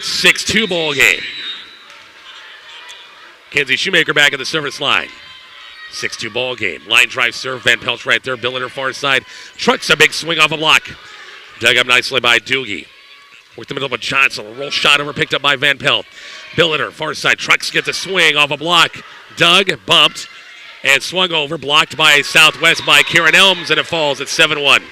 6-2 ball game. Kenzie Shoemaker back at the service line. 6-2 ball game. Line drive serve. Van Pelt's right there. Billiter far side. Trucks a big swing off a block. Dug up nicely by Doogie. Worked the middle of Johnson. A roll shot over picked up by Van Pelt. Billiter far side. Trucks gets a swing off a block. Dug, bumped, and swung over. Blocked by Southwest by Karen Elms, and it falls at 7-1.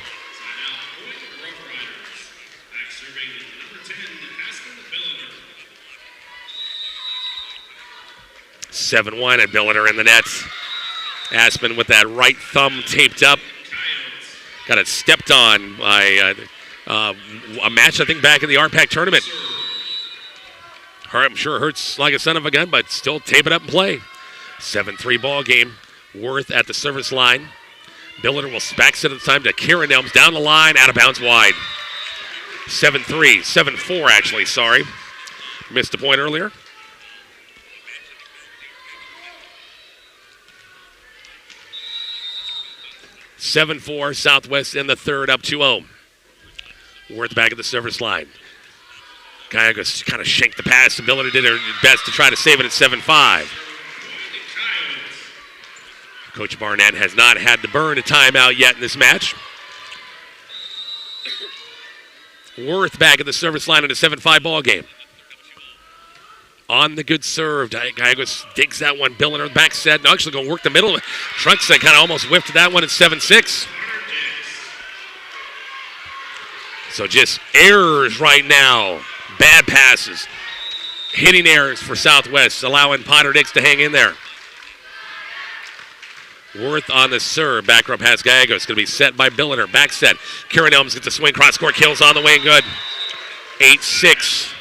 7-1 and Billiter in the net. Aspen with that right thumb taped up. Got it stepped on by a match, I think, back in the RPAC tournament. I'm sure it hurts like a son of a gun, but still tape it up and play. 7-3 ball game. Worth at the service line. Billiter will backs it at the time to Kieran Elms. Down the line, out of bounds wide. 7-3. 7-4, actually, sorry. Missed a point earlier. 7-4, Southwest in the third, up 2-0. Worth back at the service line. Gallegos kind of shanked the pass. Billiter did her best to try to save it at 7-5. Coach Barnett has not had to burn a timeout yet in this match. Worth back at the service line in a 7-5 ball game. On the good serve. Gallegos digs that one. Billiter back set. No, actually going to work the middle. Trunkset kind of almost whiffed that one at 7-6. So just errors right now. Bad passes. Hitting errors for Southwest, allowing Potter Dix to hang in there. Worth on the serve. Back row pass Gallegos. Going to be set by Billiter. Back set. Kieran Elms gets a swing. Cross court kills on the way and good. 8-6.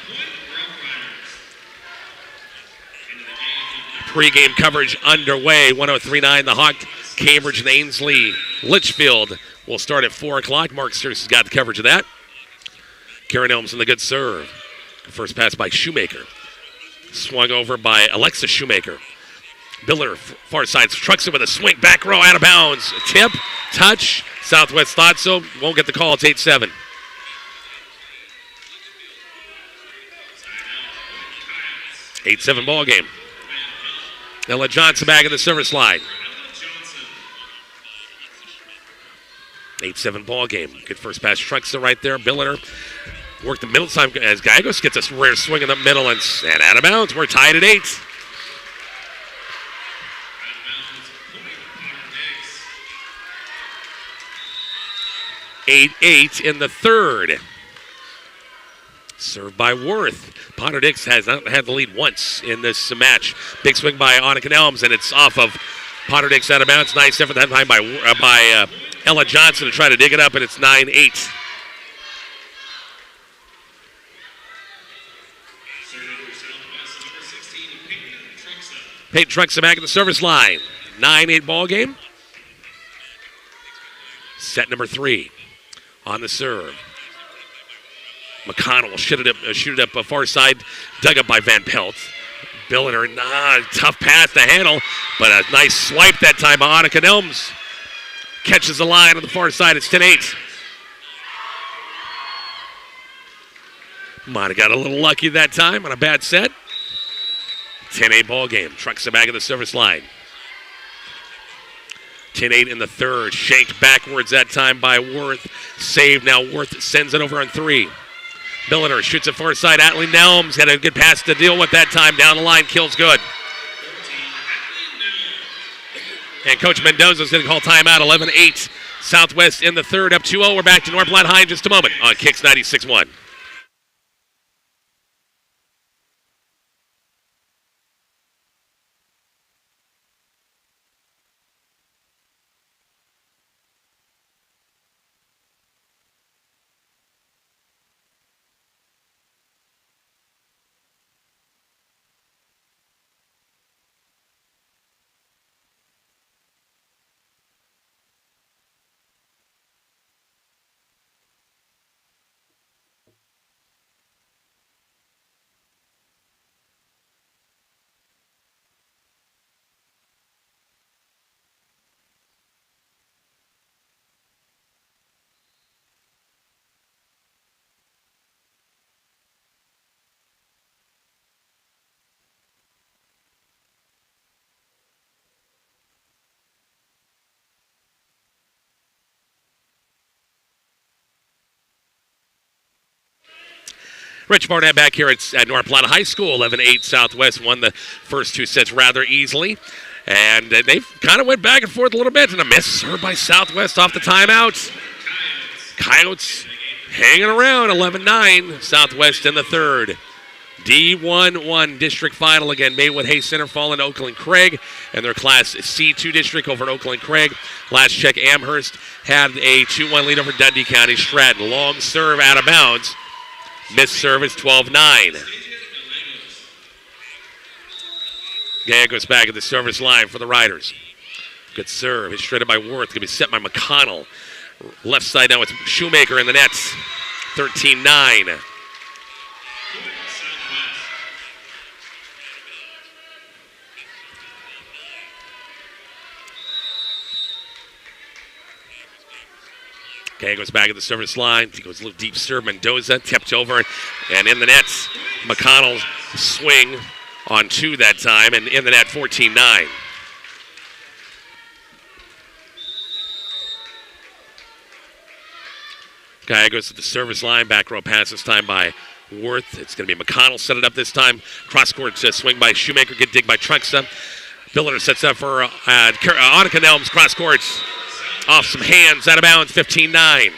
Pre-game coverage underway. 103.9 The Hawk. Cambridge and Ainsley. Litchfield will start at 4 o'clock. Mark Sturz has got the coverage of that. Karen Elms in the good serve. First pass by Shoemaker. Swung over by Alexa Shoemaker. Billiter, far side, trucks it with a swing. Back row, out of bounds. Tip, touch. Southwest thought so. Won't get the call. It's 8-7. Ball game. Ella Johnson back at the service line. 8-7 ball game. Good first pass. Trucks it right there. Billiter worked the middle time as Gallegos gets a rare swing in the middle and out of bounds. We're tied at 8. 8-8 in the third. Served by Worth. Potter Dix has not had the lead once in this match. Big swing by Annika Elms, and it's off of Potter Dix out of bounds. Nice effort that time by Ella Johnson to try to dig it up, and it's 9-8. Peyton Truxa back at the service line. 9-8 ball game. Set number 3 on the serve. McConnell will shoot it up far side, dug up by Van Pelt. Billiter, tough pass to handle, but a nice swipe that time by Annika Elms. Catches the line on the far side. It's 10-8. Might have got a little lucky that time on a bad set. 10-8 ball game. Truxa back at the service line. 10-8 in the third. Shanked backwards that time by Worth. Saved. Now Worth sends it over on 3. Billiter shoots it far side. Atlee Nelms had a good pass to deal with that time. Down the line. Kills good. And Coach Mendoza's going to call timeout. 11-8. Southwest in the third. Up 2-0. We're back to North Platte High in just a moment on Kicks 96.1. Rich Barnett back here at North Platte High School. 11-8 Southwest won the first 2 sets rather easily. And they've kind of went back and forth a little bit. And a miss served by Southwest off the timeout. Coyotes hanging around. 11-9 Southwest in the third. D1-1 district final again. Maywood Hay Center falling to Oakland Craig and their Class C2 district over at Oakland Craig. Last check, Amherst had a 2-1 lead over Dundee County Stratton. Long serve out of bounds. Missed service, 12-9. Gallegos back at the service line for the Riders. Good serve. It's shredded by Worth. Going to be set by McConnell. Left side now it's Shoemaker in the nets. 13-9. Goes back at the service line. He goes a little deep serve. Mendoza tipped over and in the nets. McConnell's swing on 2 that time and in the net 14-9. Goes to the service line. Back row pass this time by Worth. It's going to be McConnell set it up this time. Cross court swing by Shoemaker. Get dig by Truxa. Billiter sets up for Annika Nelms. Cross courts. Off some hands, out of bounds, 15-9.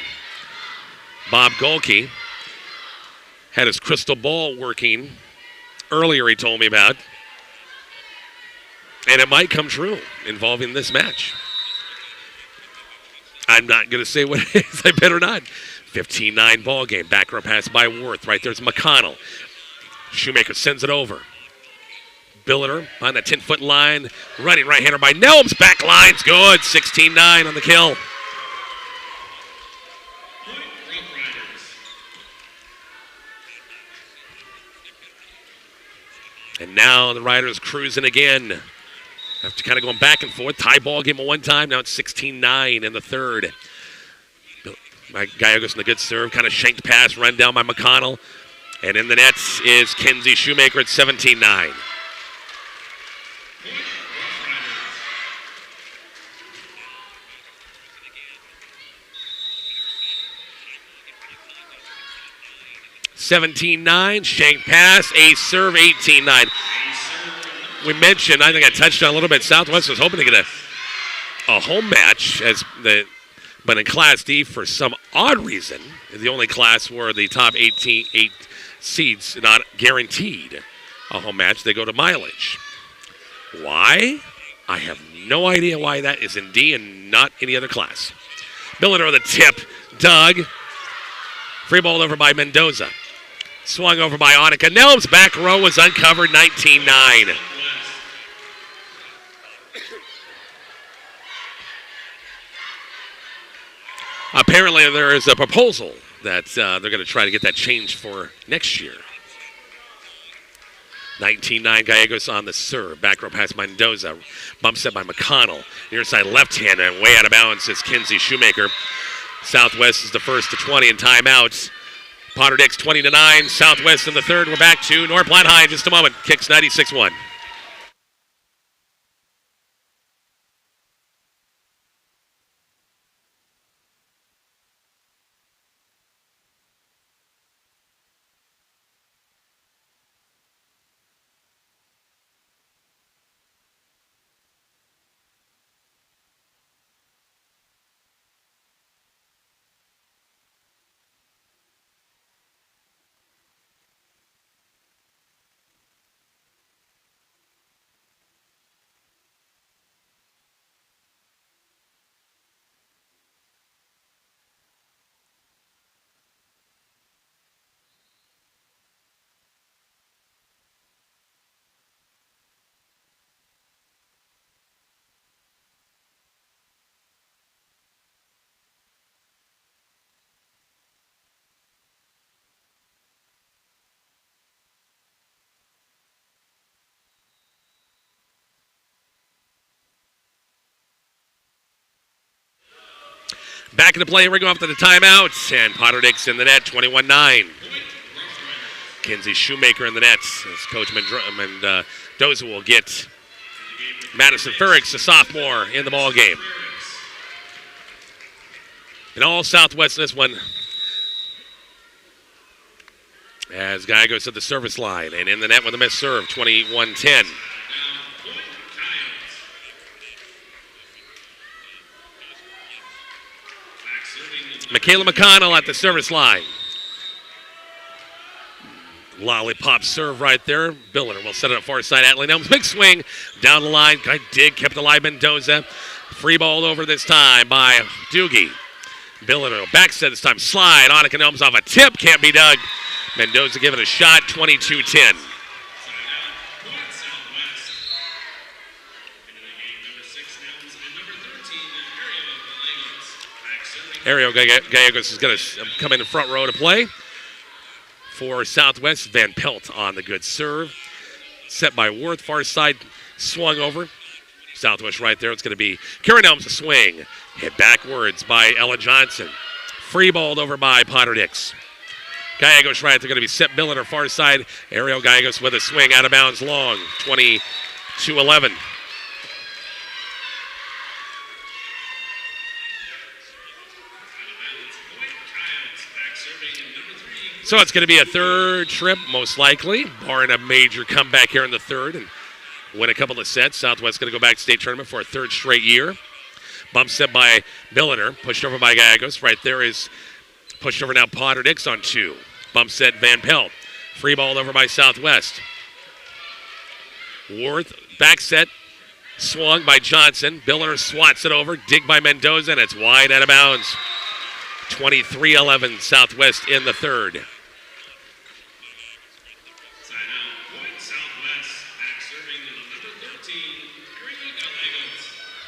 Bob Golke had his crystal ball working earlier, he told me about. And it might come true involving this match. I'm not going to say what it is, I better not. 15-9 ball game. Back row pass by Worth. Right there's McConnell. Shoemaker sends it over. Billiter on that 10-foot line. Running right-hander by Nelms. Back line's good. 16-9 on the kill. And now the Riders cruising again. After kind of going back and forth. Tie ball game at one time. Now it's 16-9 in the third. Gallegos in the good serve. Kind of shanked pass. Run down by McConnell. And in the nets is Kenzie Shoemaker at 17-9. Shanked pass, ace serve, 18-9. We mentioned, I think I touched on a little bit, Southwest was hoping to get a home match, but in Class D, for some odd reason, the only class where the top 8 seeds not guaranteed a home match. They go to mileage. Why? I have no idea why that is in D and not any other class. Billiter with a tip. Doug. Free ball over by Mendoza. Swung over by Annika Nelms. Back row was uncovered, 19-9. Apparently there is a proposal that they're going to try to get that changed for next year. 19-9, Gallegos on the serve. Back row pass by Mendoza. Bump set by McConnell. Near side left hand and way out of bounds is Kinsey Shoemaker. Southwest is the first to 20 in timeouts. Potter Dix 20-9. Southwest in the third. We're back to North Platte High in just a moment. Kicks 96-1. Back into play. We're going off to the timeout. And Potter Dix in the net, 21-9. Kinsey Shoemaker in the net. As Coach Mendoza will get Madison Furricks, a sophomore, in the ball game. And all Southwest in this one. As Guy goes to the service line. And in the net with a missed serve, 21-10. Michaela McConnell at the service line. Lollipop serve right there. Billiter will set it up far side. Atlee Nelms, big swing down the line. Guy dig, kept alive Mendoza. Free ball over this time by Doogie. Billiter back set this time. Slide. Annika Nelms off a tip. Can't be dug. Mendoza giving a shot. 22-10. Ariel Gallegos is going to come in the front row to play. For Southwest, Van Pelt on the good serve. Set by Worth, far side, swung over. Southwest right there. It's going to be Karen Elms to swing. Hit backwards by Ella Johnson. Free balled over by Potter Dix. Gallegos right. They're going to be set Billiter far side. Ariel Gallegos with a swing out of bounds long. 20-11. So it's going to be a third trip, most likely, barring a major comeback here in the third and win a couple of sets. Southwest going to go back to state tournament for a third straight year. Bump set by Billiter, pushed over by Gallegos. Right there is pushed over now Potter Dix on two. Bump set Van Pelt. Free ball over by Southwest. Worth, back set, swung by Johnson. Billiter swats it over, dig by Mendoza, and it's wide out of bounds. 23-11, Southwest in the third.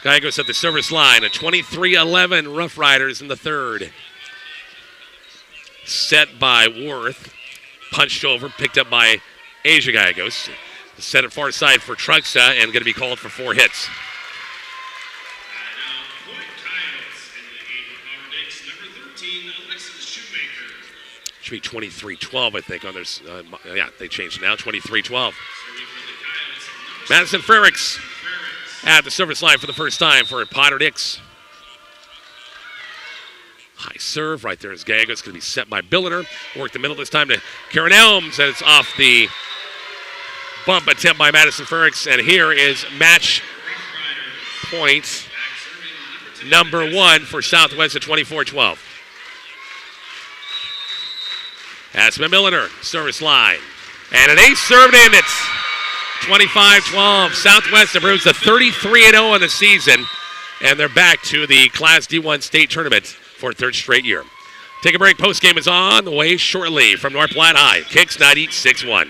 Gallegos at the service line. A 23-11 Rough Riders in the third. Set by Worth. Punched over, picked up by Asia Gallegos. Set it far side for Truxa and going to be called for 4 hits. Should be 23-12, I think. On their, yeah, they changed it now. 23-12. Madison Frericks at the service line for the first time for Potter Dix. High serve right there is Gallegos. It's going to be set by Billiter. Work the middle this time to Karen Elms, and it's off the bump attempt by Madison Frericks. And here is match point number 1 for Southwest at 24-12. Aspen Milliner, service line. And an ace served in. It's 25-12. Southwest improves to 33-0 on the season. And they're back to the Class D1 state tournament for a third straight year. Take a break. Postgame is on the way shortly from North Platte High. Kicks 96-1.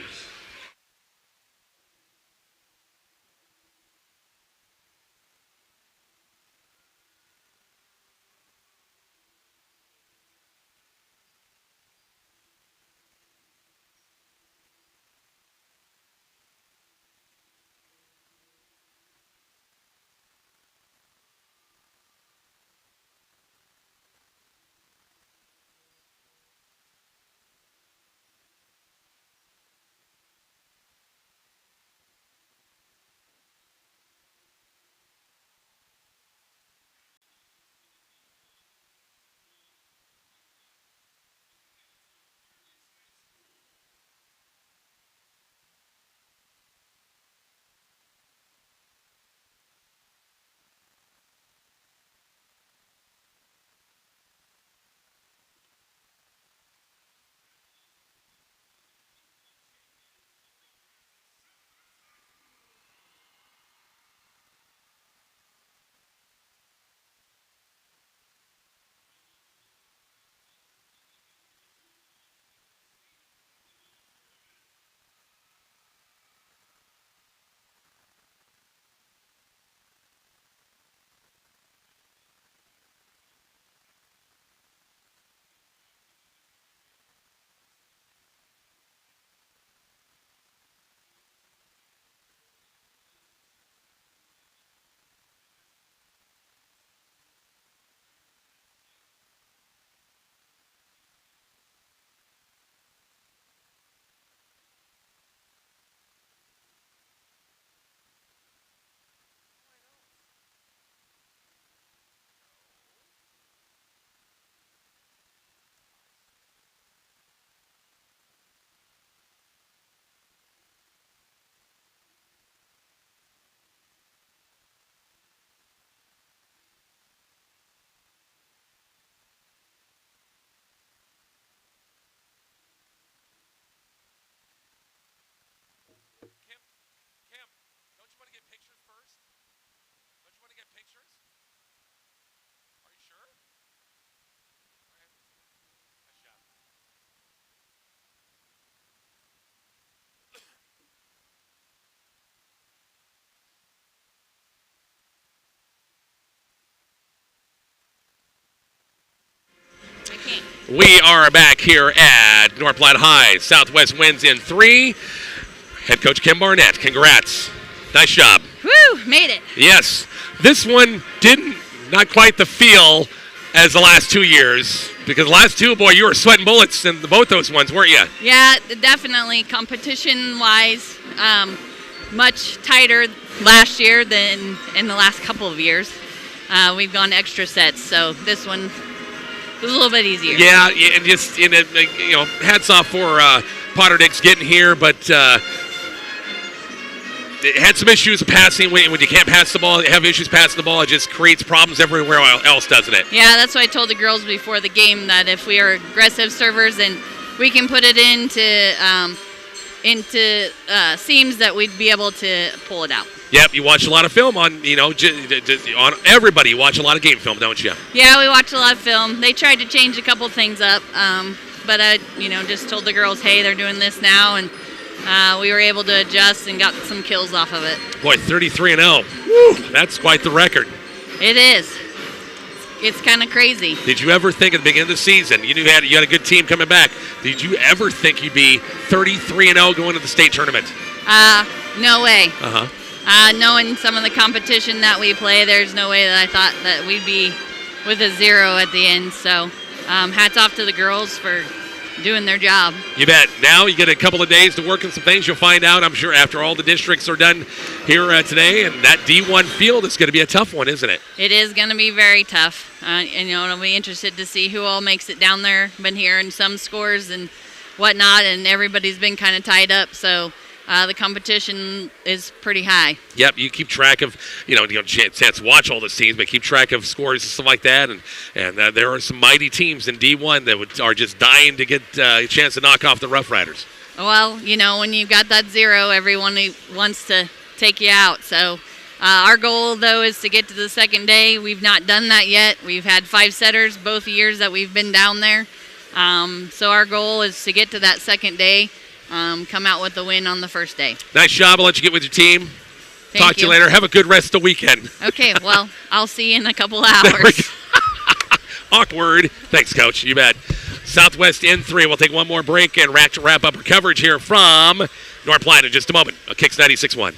We are back here at North Platte High. Southwest wins in 3. Head coach Kim Barnett, congrats. Nice job. Woo, made it. Yes. This one not quite the feel as the last 2 years. Because the last 2, boy, you were sweating bullets in both those ones, weren't you? Yeah, definitely. Competition-wise, much tighter last year than in the last couple of years. We've gone extra sets, so this one was a little bit easier. Yeah, and just hats off for Potter Dix getting here, but it had some issues of passing. When you can't pass the ball, have issues passing the ball, it just creates problems everywhere else, doesn't it? Yeah, that's what I told the girls before the game, that if we are aggressive servers and we can put it into seams, that we'd be able to pull it out. Yep, you watch a lot of film on everybody. You watch a lot of game film, don't you? Yeah, we watch a lot of film. They tried to change a couple things up, but I, just told the girls, hey, they're doing this now, and we were able to adjust and got some kills off of it. Boy, 33-0. Woo, that's quite the record. It is. It's kind of crazy. Did you ever think at the beginning of the season, you had a good team coming back, did you ever think you'd be 33-0 going to the state tournament? No way. Uh-huh. Knowing some of the competition that we play, there's no way that I thought that we'd be with a 0 at the end. So hats off to the girls for doing their job. You bet. Now you get a couple of days to work on some things. You'll find out, I'm sure, after all the districts are done here today. And that D1 field is going to be a tough one, isn't it? It is going to be very tough. And I'll be interested to see who all makes it down there. Been hearing some scores and whatnot, and everybody's been kind of tied up. So the competition is pretty high. Yep, you keep track of, chance to watch all the teams, but keep track of scores and stuff like that. And there are some mighty teams in D1 that are just dying to get a chance to knock off the Rough Riders. Well, when you've got that 0, everyone wants to take you out. So our goal, though, is to get to the second day. We've not done that yet. We've had 5 setters both years that we've been down there. So our goal is to get to that second day, come out with the win on the first day. Nice job. I'll let you get with your team. Thank Talk to you later. Have a good rest of the weekend. Okay, well, I'll see you in a couple hours. Awkward. Thanks, Coach. You bet. Southwest in 3. We'll take one more break and wrap up our coverage here from North Platte in just a moment. Kicks 96.1.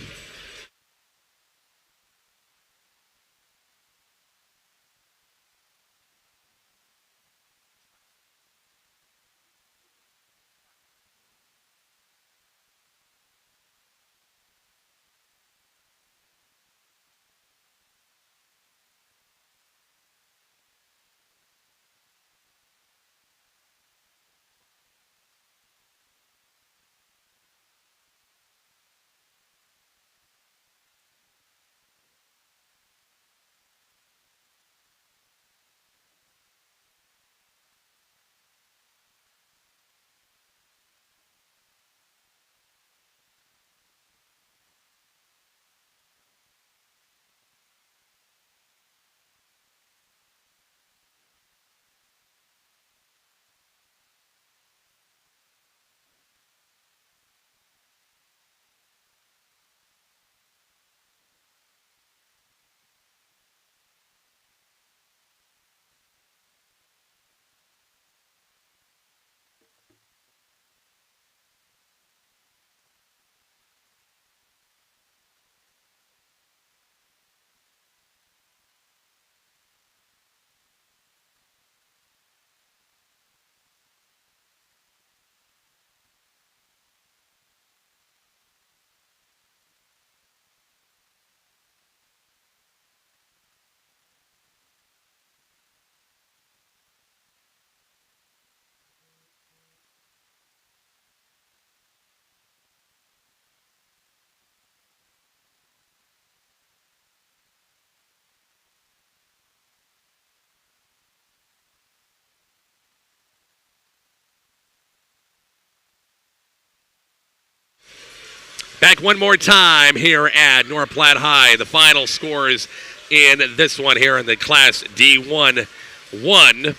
Back one more time here at North Platte High. The final scores in this one here in the Class D1-1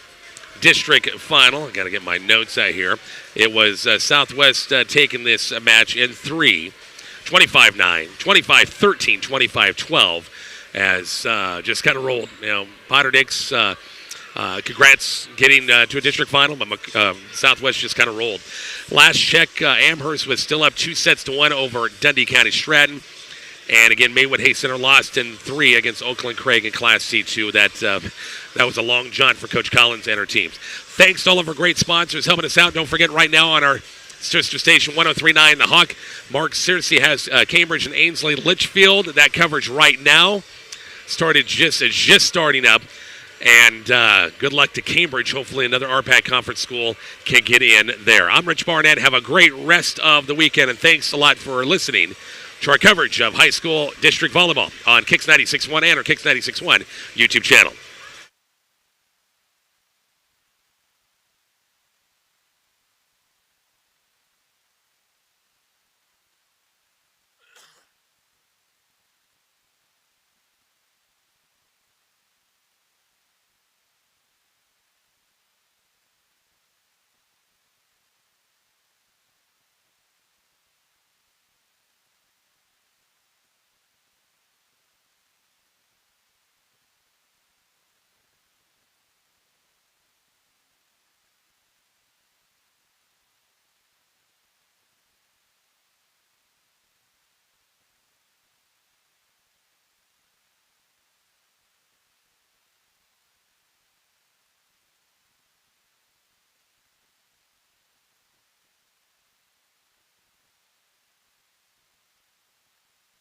district final. I got to get my notes out here. It was Southwest taking this match in 3, 25-9, 25-13, 25-12, as just kind of rolled. Potter Dix, congrats getting to a district final, but Southwest just kind of rolled. Last check, Amherst was still up 2-1 over Dundee County Stratton. And again, Maywood Hay Center lost in 3 against Oakland Craig in Class C2. That was a long jaunt for Coach Collins and her teams. Thanks to all of our great sponsors helping us out. Don't forget, right now on our sister station 103.9 The Hawk, Mark Searcy has Cambridge and Ainsley Litchfield. That coverage right now started just starting up. And good luck to Cambridge. Hopefully another RPAC conference school can get in there. I'm Rich Barnett. Have a great rest of the weekend, and thanks a lot for listening to our coverage of high school district volleyball on Kicks 96.1 and our Kicks 96.1 YouTube channel.